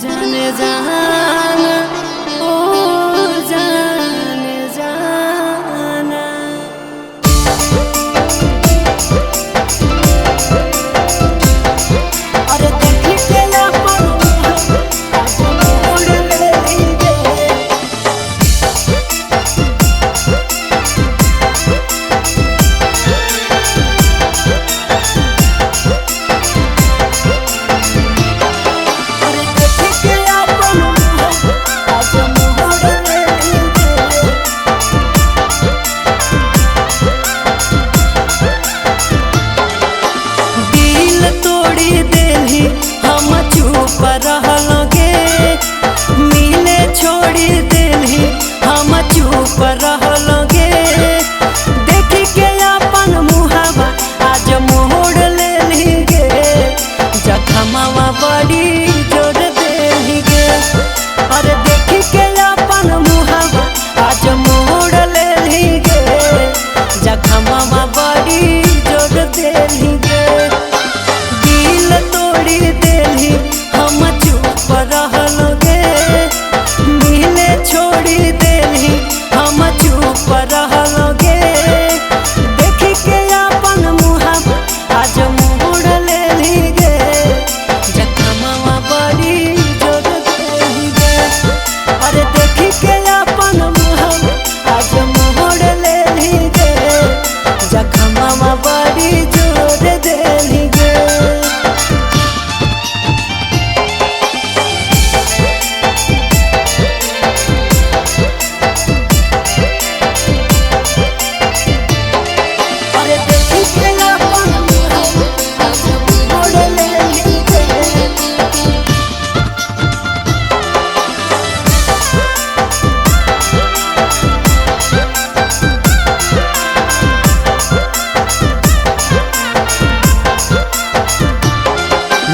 जाने जाना ओ जाने जाना। अरे देखी के अपन आज मोड़ लेंगे। हम चुप रहलगे मिले छोड़ी देली हम चुप रहलगे। देखी के अपन मुहावा आज मोड़ लेली गे। जखमवा बड़ी जोड़ देली गे। अरे देखी के अपन मुहावा आज मोड़ लेली गे। जखमवा बड़ी जोड़ देली गे। दिल तोड़ी देली हम चुप रहलगे मिले छोड़ी देली हम चुप रहलगे। देखी के अपन मुहावा आज मोड़ लेली गे। जखमवा बड़ी जोड़ देली गे। अरे देखी के अपन मुहावा आज मोड़ लेली गे। जखमवा बड़ी जोड़ देली गे।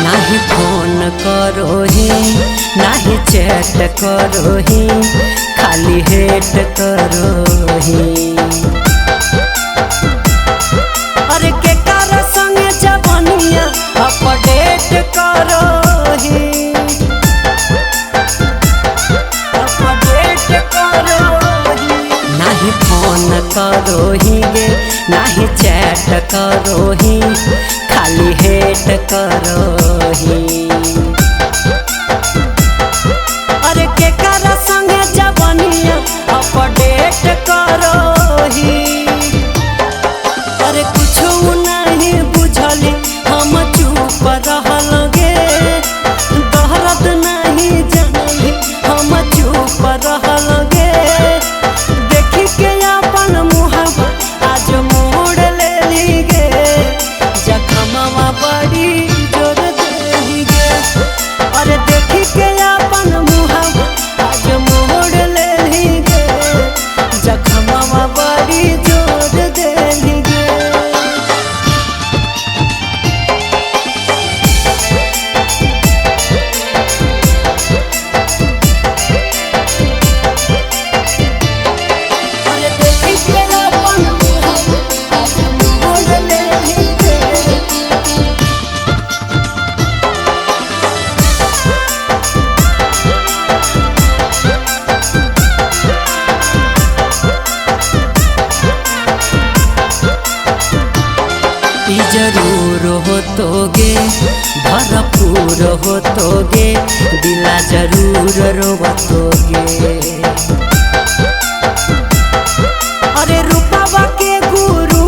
नाही फोन करोही नाही चैट करोही खाली हेट करोही। अरे के कार संगे जवनिया अपडेट करोही। अपडेट करोही नाही फोन करोही गे नाही चैट करोही खाली हेट करोही। अरे के कर संगे जवनिया अपडेट करोही। अरे कुछ नहीं बुझली हम चुप रहलगे। दर्द नहीं जानली हम चुप रहलगे। देखी के अपन मुहावा आज मोड़ लेली गे। जखमवा बड़ी जोड़ देली गे। अरे देखी के अपन मुहावा आज मोड़ लेली गे। जखमवा बड़ी जोड़ देली गे। अरे देखी के अपन मुहावा आज मोड़ लेली गे। जरूर हो तोगे भरपूर हो तोगे दिला जरूर रोवतोगे। अरे रूपवा के गुरु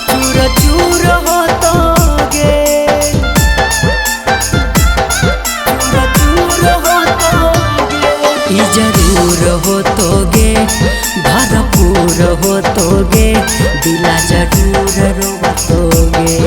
चूर चूर हो तोगे। चूर चूर हो तोगे जरूर हो तोगे भरपूर हो तोगे दिला जरूर रोवतोगे।